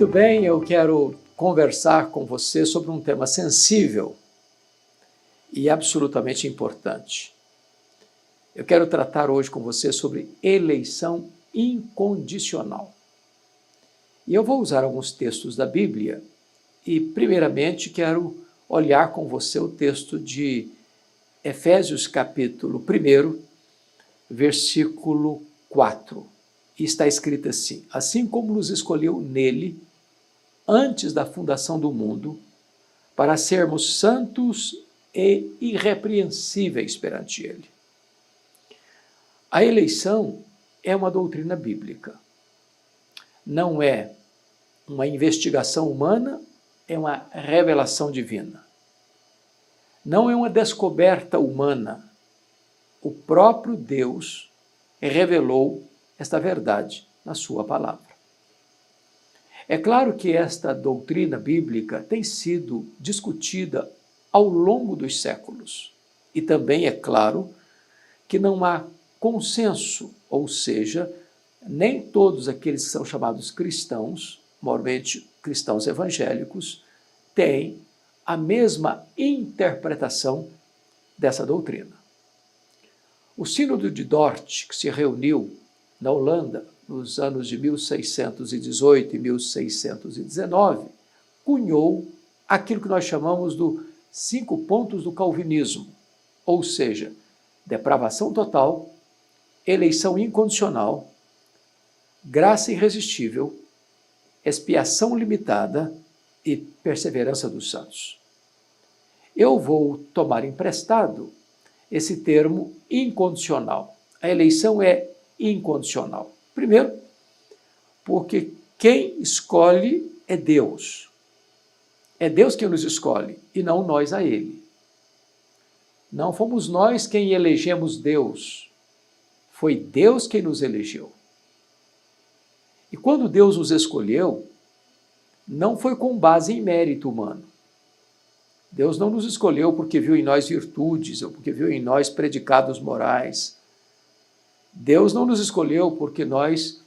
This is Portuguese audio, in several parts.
Muito bem, eu quero conversar com você sobre um tema sensível e absolutamente importante. Eu quero tratar hoje com você sobre eleição incondicional. E eu vou usar alguns textos da Bíblia e, primeiramente, quero olhar com você o texto de Efésios, capítulo 1, versículo 4. E está escrito assim: assim como nos escolheu nele, antes da fundação do mundo, para sermos santos e irrepreensíveis perante ele. A eleição é uma doutrina bíblica. Não é uma investigação humana, é uma revelação divina. Não é uma descoberta humana. O próprio Deus revelou esta verdade na sua palavra. É claro que esta doutrina bíblica tem sido discutida ao longo dos séculos. E também é claro que não há consenso, ou seja, nem todos aqueles que são chamados cristãos, maiormente cristãos evangélicos, têm a mesma interpretação dessa doutrina. O Sínodo de Dort, que se reuniu na Holanda nos anos de 1618 e 1619, cunhou aquilo que nós chamamos dos 5 pontos do calvinismo, ou seja, depravação total, eleição incondicional, graça irresistível, expiação limitada e perseverança dos santos. Eu vou tomar emprestado esse termo incondicional. A eleição é incondicional. Primeiro, porque quem escolhe é Deus. É Deus quem nos escolhe e não nós a Ele. Não fomos nós quem elegemos Deus. Foi Deus quem nos elegeu. E quando Deus nos escolheu, não foi com base em mérito humano. Deus não nos escolheu porque viu em nós virtudes ou porque viu em nós predicados morais. Deus não nos escolheu porque nós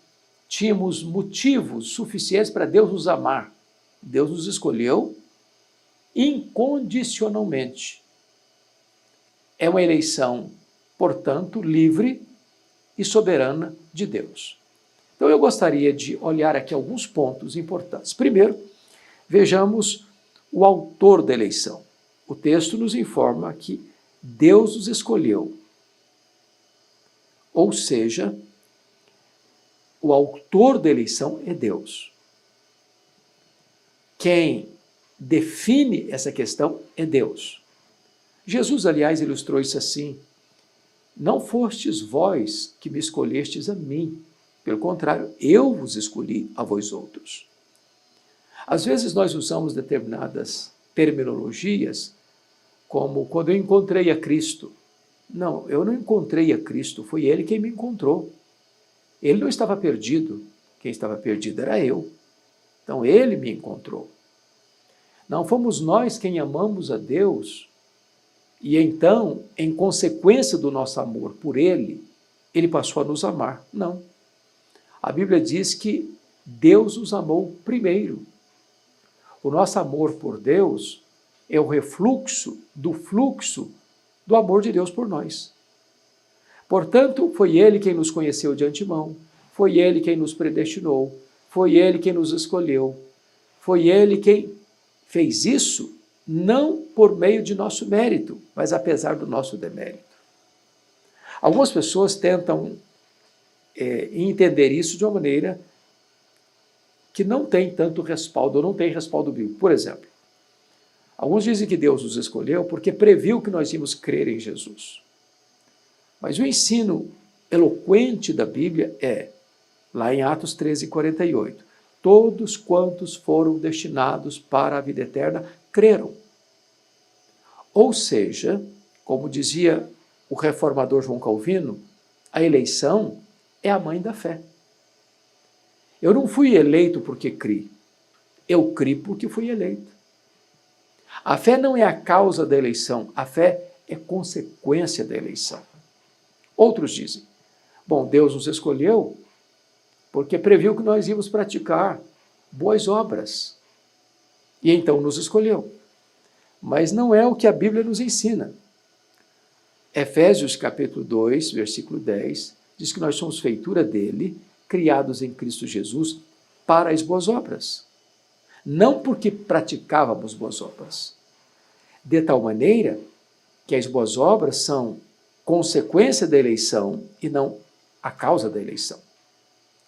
tínhamos motivos suficientes para Deus nos amar. Deus nos escolheu incondicionalmente. É uma eleição, portanto, livre e soberana de Deus. Então eu gostaria de olhar aqui alguns pontos importantes. Primeiro, vejamos o autor da eleição. O texto nos informa que Deus nos escolheu. Ou seja, o autor da eleição é Deus. Quem define essa questão é Deus. Jesus, aliás, ilustrou isso assim: não fostes vós que me escolhestes a mim, pelo contrário, eu vos escolhi a vós outros. Às vezes nós usamos determinadas terminologias, como quando eu encontrei a Cristo. Não, eu não encontrei a Cristo, foi Ele quem me encontrou. Ele não estava perdido, quem estava perdido era eu. Então Ele me encontrou. Não fomos nós quem amamos a Deus, e então, em consequência do nosso amor por Ele, Ele passou a nos amar. Não. A Bíblia diz que Deus nos amou primeiro. O nosso amor por Deus é o refluxo do fluxo do amor de Deus por nós. Portanto, foi Ele quem nos conheceu de antemão, foi Ele quem nos predestinou, foi Ele quem nos escolheu, foi Ele quem fez isso não por meio de nosso mérito, mas apesar do nosso demérito. Algumas pessoas tentam entender isso de uma maneira que não tem tanto respaldo, ou não tem respaldo bíblico. Por exemplo, alguns dizem que Deus nos escolheu porque previu que nós íamos crer em Jesus. Mas o ensino eloquente da Bíblia é, lá em Atos 13:48, todos quantos foram destinados para a vida eterna creram. Ou seja, como dizia o reformador João Calvino, a eleição é a mãe da fé. Eu não fui eleito porque criei, eu criei porque fui eleito. A fé não é a causa da eleição, a fé é consequência da eleição. Outros dizem, bom, Deus nos escolheu porque previu que nós íamos praticar boas obras. E então nos escolheu. Mas não é o que a Bíblia nos ensina. Efésios capítulo 2, versículo 10, diz que nós somos feitura dele, criados em Cristo Jesus para as boas obras. Não porque praticávamos boas obras. De tal maneira que as boas obras são consequência da eleição e não a causa da eleição.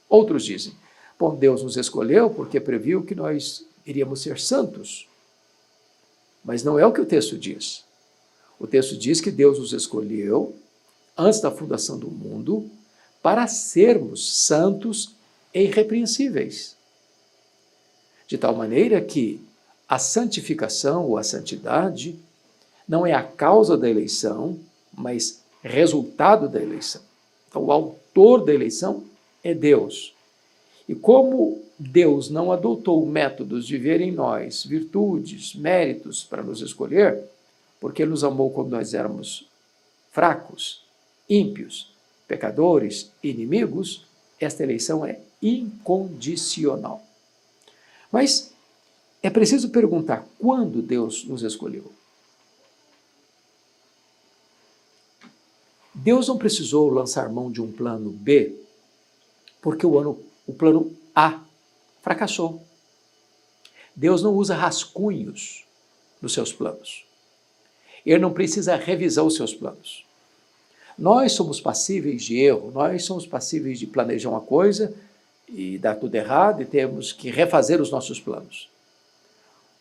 Outros dizem, bom, Deus nos escolheu porque previu que nós iríamos ser santos. Mas não é o que o texto diz. O texto diz que Deus nos escolheu antes da fundação do mundo para sermos santos e irrepreensíveis. De tal maneira que a santificação ou a santidade não é a causa da eleição, mas resultado da eleição. Então, o autor da eleição é Deus. E como Deus não adotou métodos de ver em nós virtudes, méritos para nos escolher, porque Ele nos amou quando nós éramos fracos, ímpios, pecadores, inimigos, esta eleição é incondicional. Mas é preciso perguntar quando Deus nos escolheu. Deus não precisou lançar mão de um plano B, porque o plano A fracassou. Deus não usa rascunhos nos seus planos. Ele não precisa revisar os seus planos. Nós somos passíveis de erro, nós somos passíveis de planejar uma coisa e dar tudo errado e temos que refazer os nossos planos.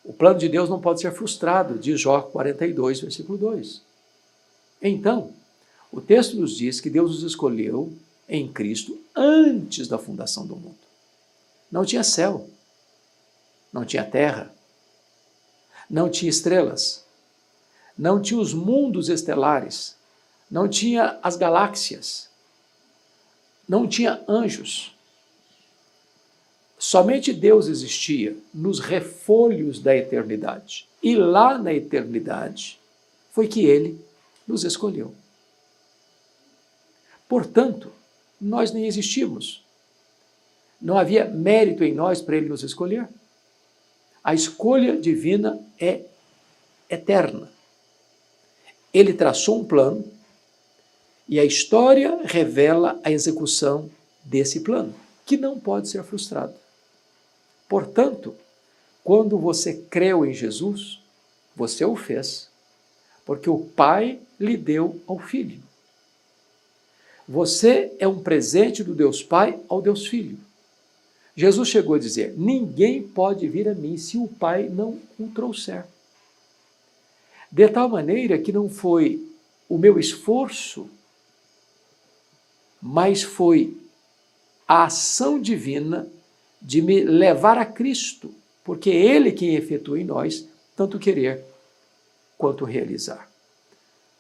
O plano de Deus não pode ser frustrado, diz Jó 42, versículo 2. Então, o texto nos diz que Deus nos escolheu em Cristo antes da fundação do mundo. Não tinha céu, não tinha terra, não tinha estrelas, não tinha os mundos estelares, não tinha as galáxias, não tinha anjos. Somente Deus existia nos refolhos da eternidade. E lá na eternidade foi que Ele nos escolheu. Portanto, nós nem existimos. Não havia mérito em nós para Ele nos escolher. A escolha divina é eterna. Ele traçou um plano e a história revela a execução desse plano, que não pode ser frustrado. Portanto, quando você creu em Jesus, você o fez, porque o Pai lhe deu ao Filho. Você é um presente do Deus Pai ao Deus Filho. Jesus chegou a dizer, ninguém pode vir a mim se o Pai não o trouxer. De tal maneira que não foi o meu esforço, mas foi a ação divina de me levar a Cristo, porque é Ele quem efetua em nós tanto querer quanto realizar.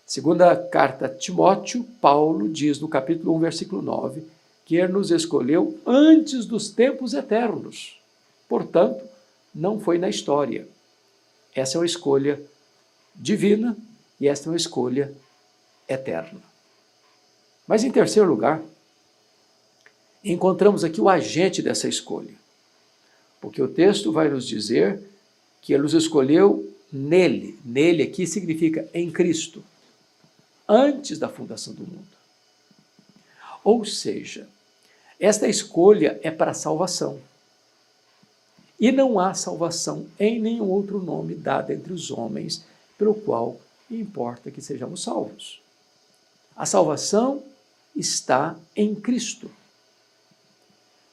Segunda carta a Timóteo, Paulo diz no capítulo 1, versículo 9, que Ele nos escolheu antes dos tempos eternos. Portanto, não foi na história. Essa é uma escolha divina e esta é uma escolha eterna. Mas, em terceiro lugar, encontramos aqui o agente dessa escolha. Porque o texto vai nos dizer que Ele nos escolheu nele. Nele aqui significa em Cristo, antes da fundação do mundo. Ou seja, esta escolha é para a salvação. E não há salvação em nenhum outro nome dado entre os homens, pelo qual importa que sejamos salvos. A salvação está em Cristo.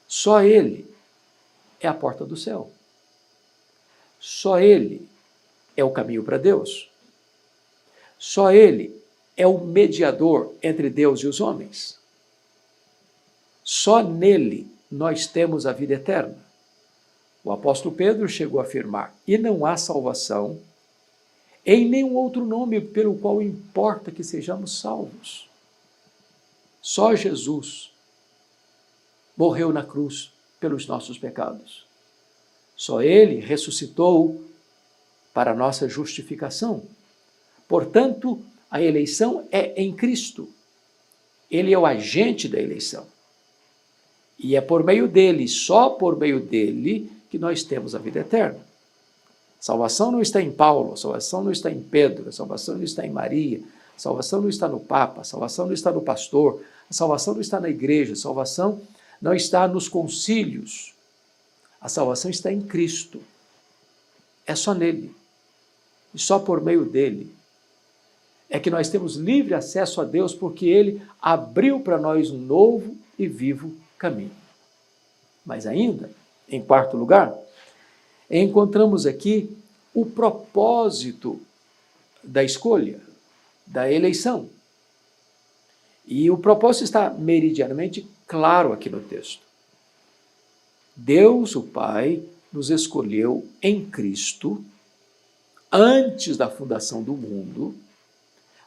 Só Ele é a porta do céu. Só Ele é o caminho para Deus. Só Ele é o mediador entre Deus e os homens. Só nele nós temos a vida eterna. O apóstolo Pedro chegou a afirmar, e não há salvação em nenhum outro nome pelo qual importa que sejamos salvos. Só Jesus morreu na cruz pelos nossos pecados. Só Ele ressuscitou para a nossa justificação. Portanto, a eleição é em Cristo. Ele é o agente da eleição. E é por meio dele, só por meio dele, que nós temos a vida eterna. Salvação não está em Paulo, a salvação não está em Pedro, a salvação não está em Maria, a salvação não está no Papa, a salvação não está no pastor, a salvação não está na igreja, a salvação não está nos concílios, a salvação está em Cristo. É só nele, e só por meio dele, é que nós temos livre acesso a Deus, porque ele abriu para nós um novo e vivo caminho. Mas ainda, em quarto lugar, encontramos aqui o propósito da escolha, da eleição. E o propósito está meridianamente claro aqui no texto. Deus, o Pai, nos escolheu em Cristo, antes da fundação do mundo,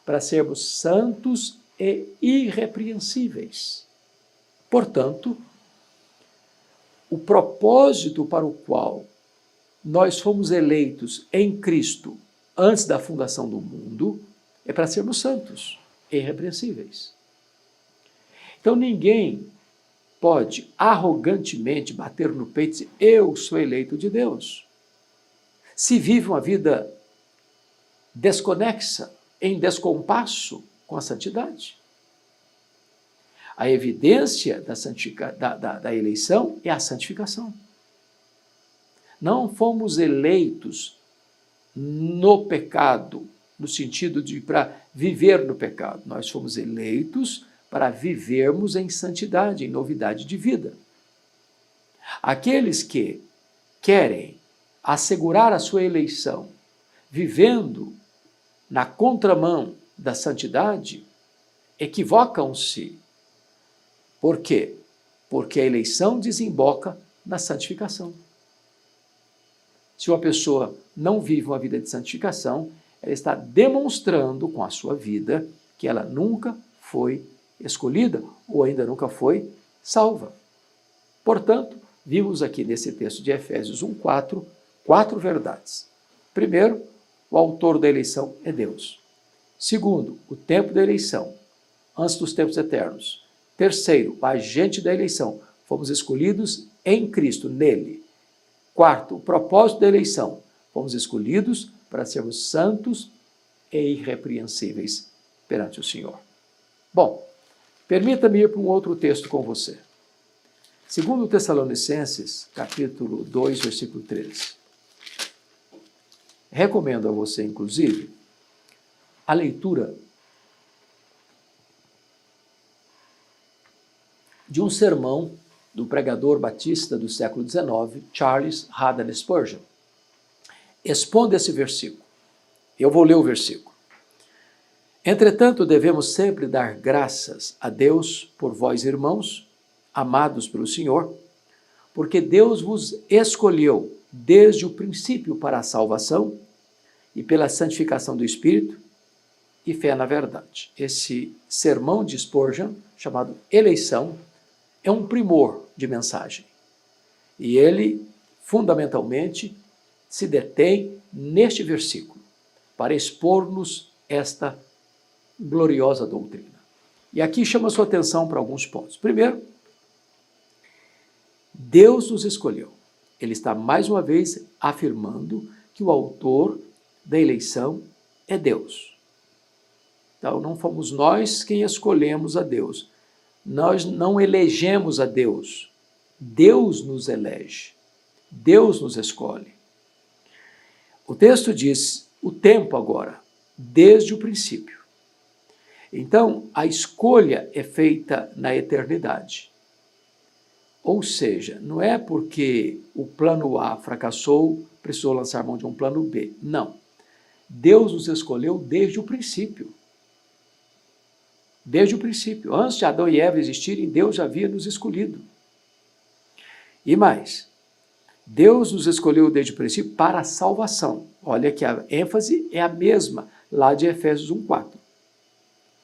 para sermos santos e irrepreensíveis. Portanto, o propósito para o qual nós fomos eleitos em Cristo antes da fundação do mundo é para sermos santos e irrepreensíveis. Então ninguém pode arrogantemente bater no peito e dizer: eu sou eleito de Deus. Se vive uma vida desconexa, em descompasso com a santidade. A evidência da eleição é a santificação. Não fomos eleitos no pecado, no sentido de para viver no pecado. Nós fomos eleitos para vivermos em santidade, em novidade de vida. Aqueles que querem assegurar a sua eleição vivendo na contramão da santidade, equivocam-se. Por quê? Porque a eleição desemboca na santificação. Se uma pessoa não vive uma vida de santificação, ela está demonstrando com a sua vida que ela nunca foi escolhida ou ainda nunca foi salva. Portanto, vimos aqui nesse texto de Efésios 1:4, 4 verdades. Primeiro, o autor da eleição é Deus. Segundo, o tempo da eleição, antes dos tempos eternos. Terceiro, o agente da eleição, fomos escolhidos em Cristo, nele. Quarto, o propósito da eleição, fomos escolhidos para sermos santos e irrepreensíveis perante o Senhor. Bom, permita-me ir para um outro texto com você. Segundo Tessalonicenses, capítulo 2, versículo 13. Recomendo a você, inclusive, a leitura de um sermão do pregador batista do século XIX, Charles Haddon Spurgeon. Expondo esse versículo. Eu vou ler o versículo. Entretanto, devemos sempre dar graças a Deus por vós, irmãos, amados pelo Senhor, porque Deus vos escolheu desde o princípio para a salvação e pela santificação do Espírito e fé na verdade. Esse sermão de Spurgeon, chamado Eleição, é um primor de mensagem. E ele, fundamentalmente, se detém neste versículo para expor-nos esta gloriosa doutrina. E aqui chama sua atenção para alguns pontos. Primeiro, Deus nos escolheu. Ele está mais uma vez afirmando que o autor da eleição é Deus. Então, não fomos nós quem escolhemos a Deus. Nós não elegemos a Deus. Deus nos elege. Deus nos escolhe. O texto diz o tempo agora, desde o princípio. Então, a escolha é feita na eternidade. Ou seja, não é porque o plano A fracassou, precisou lançar mão de um plano B. Não. Deus nos escolheu desde o princípio. Desde o princípio. Antes de Adão e Eva existirem, Deus já havia nos escolhido. E mais, Deus nos escolheu desde o princípio para a salvação. Olha que a ênfase é a mesma lá de Efésios 1:4.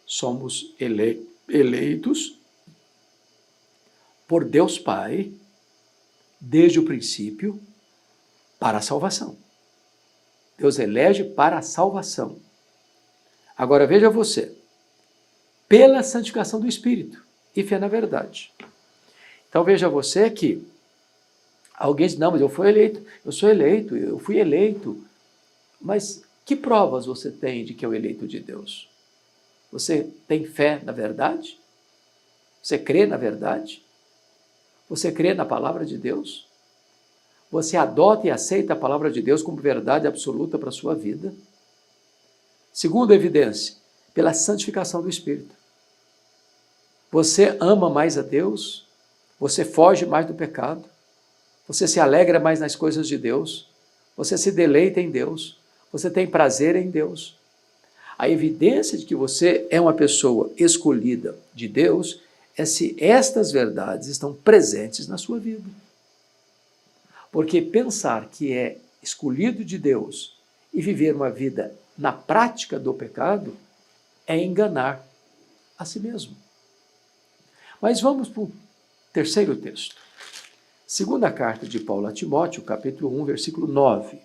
Somos eleitos por Deus Pai, desde o princípio, para a salvação. Deus elege para a salvação. Agora veja você, pela santificação do Espírito e fé na verdade. Então veja você que Alguém diz, não, mas eu fui eleito, eu sou eleito, eu fui eleito. Mas que provas você tem de que é o eleito de Deus? Você tem fé na verdade? Você crê na verdade? Você crê na palavra de Deus? Você adota e aceita a palavra de Deus como verdade absoluta para a sua vida? Segunda evidência, pela santificação do Espírito. Você ama mais a Deus? Você foge mais do pecado? Você se alegra mais nas coisas de Deus? Você se deleita em Deus? Você tem prazer em Deus? A evidência de que você é uma pessoa escolhida de Deus é se estas verdades estão presentes na sua vida. Porque pensar que é escolhido de Deus e viver uma vida na prática do pecado é enganar a si mesmo. Mas vamos para o terceiro texto. Segunda carta de Paulo a Timóteo, capítulo 1, versículo 9.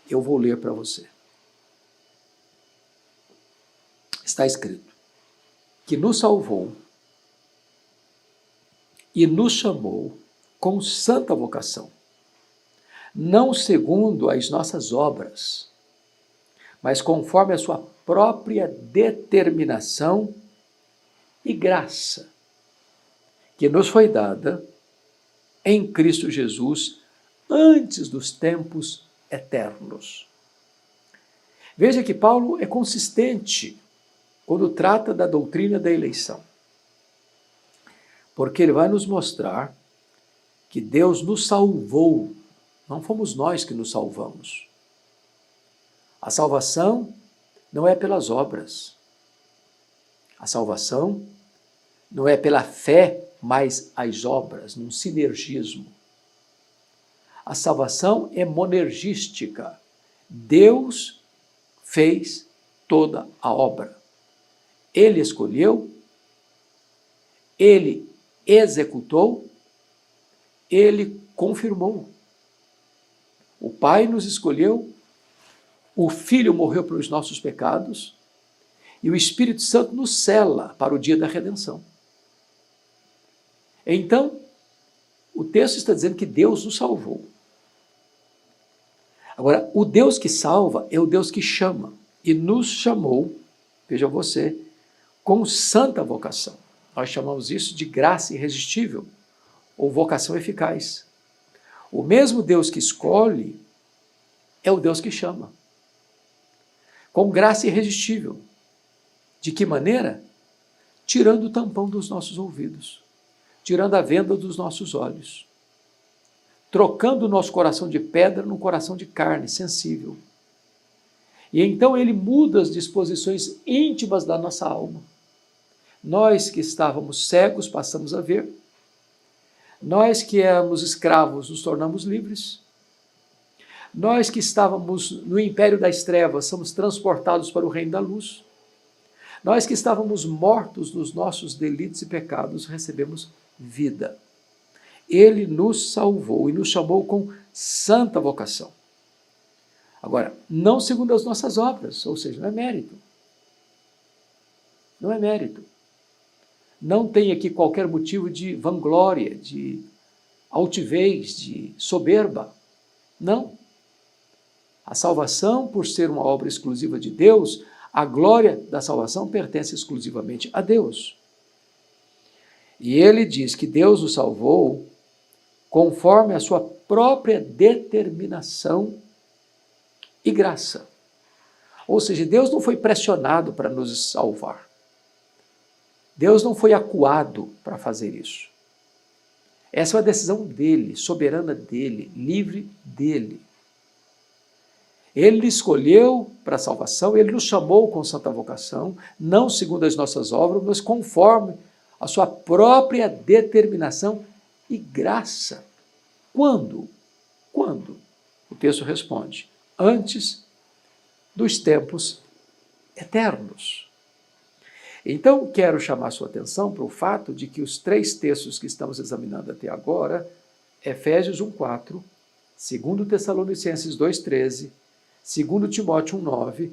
Eu vou ler para você. Está escrito que nos salvou e nos chamou com santa vocação, não segundo as nossas obras, mas conforme a sua própria determinação e graça, que nos foi dada em Cristo Jesus antes dos tempos eternos. Veja que Paulo é consistente quando trata da doutrina da eleição, porque ele vai nos mostrar que Deus nos salvou, não fomos nós que nos salvamos. A salvação não é pelas obras, a salvação não é pela fé, mas as obras, num sinergismo. A salvação é monergística. Deus fez toda a obra. Ele escolheu, ele executou, ele confirmou. O Pai nos escolheu, o Filho morreu pelos nossos pecados e o Espírito Santo nos sela para o dia da redenção. Então, o texto está dizendo que Deus nos salvou. Agora, o Deus que salva é o Deus que chama e nos chamou, veja você, com santa vocação. Nós chamamos isso de graça irresistível ou vocação eficaz. O mesmo Deus que escolhe é o Deus que chama. Com graça irresistível. De que maneira? Tirando o tampão dos nossos ouvidos, tirando a venda dos nossos olhos, trocando o nosso coração de pedra num coração de carne, sensível. E então ele muda as disposições íntimas da nossa alma. Nós que estávamos cegos passamos a ver. Nós que éramos escravos nos tornamos livres. Nós que estávamos no império das trevas somos transportados para o reino da luz. Nós que estávamos mortos nos nossos delitos e pecados recebemos vida. Ele nos salvou e nos chamou com santa vocação. Agora, não segundo as nossas obras, ou seja, não é mérito. Não é mérito. Não tem aqui qualquer motivo de vanglória, de altivez, de soberba. Não. A salvação, por ser uma obra exclusiva de Deus, a glória da salvação pertence exclusivamente a Deus. E ele diz que Deus o salvou conforme a sua própria determinação e graça. Ou seja, Deus não foi pressionado para nos salvar. Deus não foi acuado para fazer isso. Essa é uma decisão dele, soberana dele, livre dele. Ele escolheu para a salvação, ele nos chamou com santa vocação, não segundo as nossas obras, mas conforme a sua própria determinação e graça. Quando? Quando? O texto responde, antes dos tempos eternos. Então, quero chamar sua atenção para o fato de que os três textos que estamos examinando até agora, Efésios 1:4, 2 Tessalonicenses 2:13, 2 Timóteo 1:9,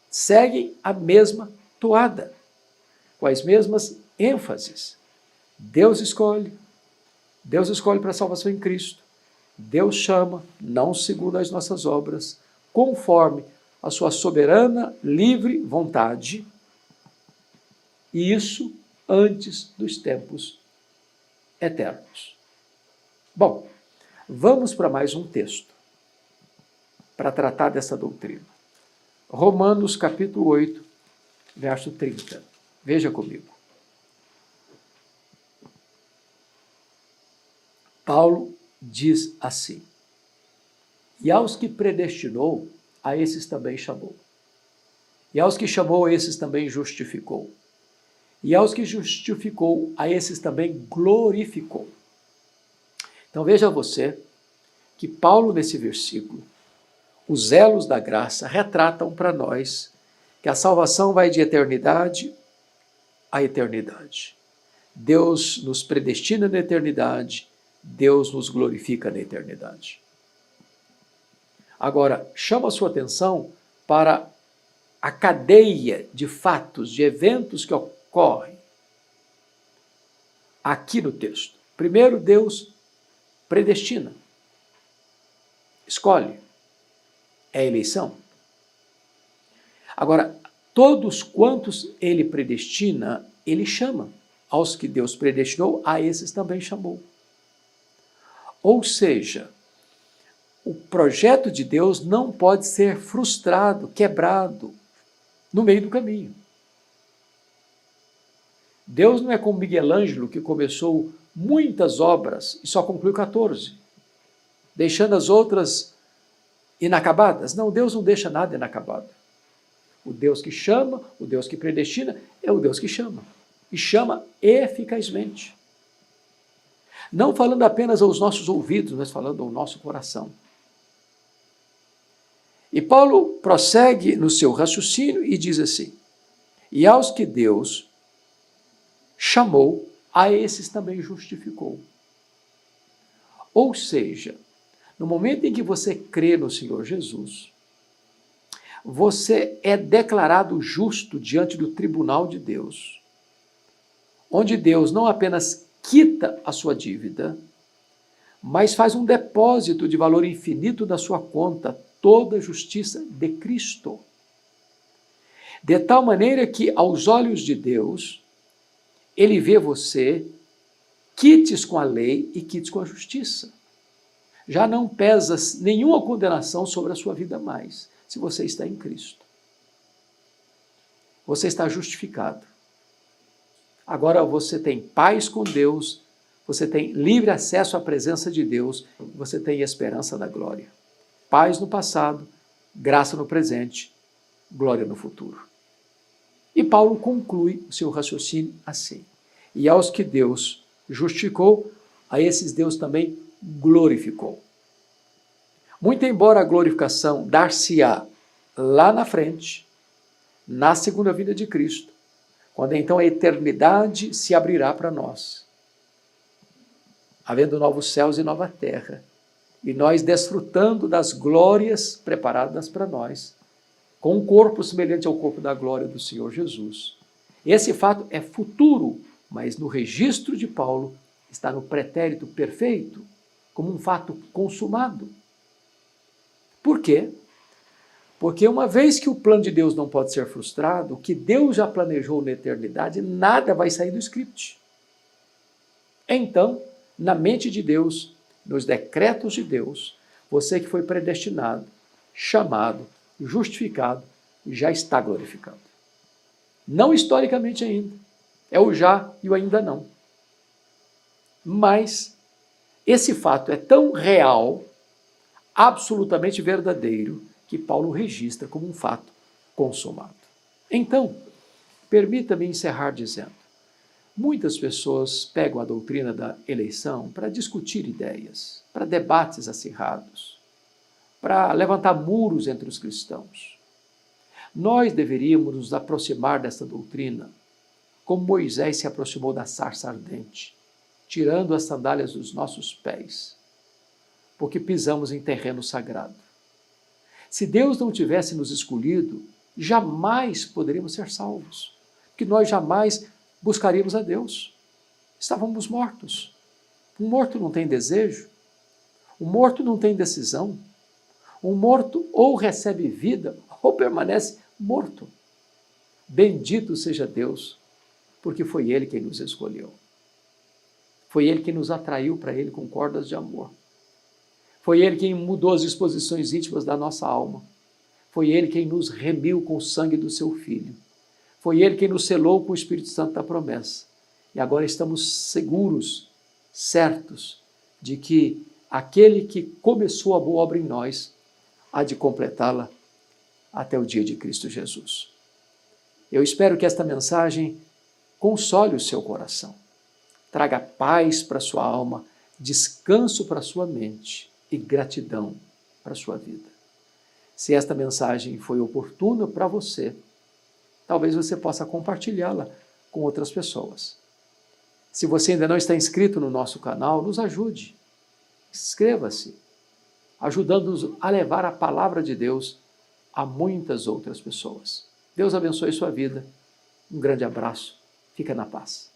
seguem a mesma toada, com as mesmas ênfases. Deus escolhe para a salvação em Cristo. Deus chama, não segundo as nossas obras, conforme a sua soberana, livre vontade, e isso antes dos tempos eternos. Bom, vamos para mais um texto para tratar dessa doutrina. Romanos capítulo 8, verso 30. Veja comigo. Paulo diz assim: e aos que predestinou, a esses também chamou. E aos que chamou, a esses também justificou. E aos que justificou, a esses também glorificou. Então veja você que Paulo, nesse versículo, os elos da graça retratam para nós que a salvação vai de eternidade a eternidade. Deus nos predestina na eternidade, Deus nos glorifica na eternidade. Agora, chama a sua atenção para a cadeia de fatos, de eventos que ocorrem aqui no texto. Primeiro, Deus predestina, escolhe, é eleição. Agora, todos quantos ele predestina, ele chama. Aos que Deus predestinou, a esses também chamou. Ou seja, o projeto de Deus não pode ser frustrado, quebrado, no meio do caminho. Deus não é como Miguel Ângelo, que começou muitas obras e só concluiu 14, deixando as outras inacabadas. Não, Deus não deixa nada inacabado. O Deus que chama, o Deus que predestina, é o Deus que chama. E chama eficazmente. Não falando apenas aos nossos ouvidos, mas falando ao nosso coração. E Paulo prossegue no seu raciocínio e diz assim: e aos que Deus chamou, a esses também justificou. Ou seja, no momento em que você crê no Senhor Jesus, você é declarado justo diante do tribunal de Deus, onde Deus não apenas quita a sua dívida, mas faz um depósito de valor infinito na sua conta, toda a justiça de Cristo. De tal maneira que, aos olhos de Deus, ele vê você quites com a lei e quites com a justiça. Já não pesa nenhuma condenação sobre a sua vida mais, se você está em Cristo. Você está justificado. Agora você tem paz com Deus, você tem livre acesso à presença de Deus, você tem esperança da glória. Paz no passado, graça no presente, glória no futuro. E Paulo conclui o seu raciocínio assim: e aos que Deus justificou, a esses Deus também glorificou. Muito embora a glorificação dar-se-á lá na frente, na segunda vinda de Cristo, quando então a eternidade se abrirá para nós, havendo novos céus e nova terra, e nós desfrutando das glórias preparadas para nós, com um corpo semelhante ao corpo da glória do Senhor Jesus. Esse fato é futuro, mas no registro de Paulo está no pretérito perfeito, como um fato consumado. Por quê? Porque uma vez que o plano de Deus não pode ser frustrado, o que Deus já planejou na eternidade, nada vai sair do script. Então, na mente de Deus, nos decretos de Deus, você que foi predestinado, chamado, justificado, já está glorificado. Não historicamente ainda. É o já e o ainda não. Mas esse fato é tão real, absolutamente verdadeiro, que Paulo registra como um fato consumado. Então, permita-me encerrar dizendo: muitas pessoas pegam a doutrina da eleição para discutir ideias, para debates acirrados, para levantar muros entre os cristãos. Nós deveríamos nos aproximar desta doutrina como Moisés se aproximou da sarça ardente, tirando as sandálias dos nossos pés, porque pisamos em terreno sagrado. Se Deus não tivesse nos escolhido, jamais poderíamos ser salvos, porque nós jamais buscaríamos a Deus. Estávamos mortos. Um morto não tem desejo. O morto não tem decisão. O morto ou recebe vida ou permanece morto. Bendito seja Deus, porque foi Ele quem nos escolheu. Foi Ele quem nos atraiu para Ele com cordas de amor. Foi Ele quem mudou as disposições íntimas da nossa alma. Foi Ele quem nos remiu com o sangue do Seu Filho. Foi Ele quem nos selou com o Espírito Santo da promessa. E agora estamos seguros, certos, de que aquele que começou a boa obra em nós há de completá-la até o dia de Cristo Jesus. Eu espero que esta mensagem console o seu coração, traga paz para a sua alma, descanso para a sua mente e gratidão para a sua vida. Se esta mensagem foi oportuna para você, talvez você possa compartilhá-la com outras pessoas. Se você ainda não está inscrito no nosso canal, nos ajude. Inscreva-se, ajudando-nos a levar a palavra de Deus a muitas outras pessoas. Deus abençoe sua vida. Um grande abraço. Fica na paz.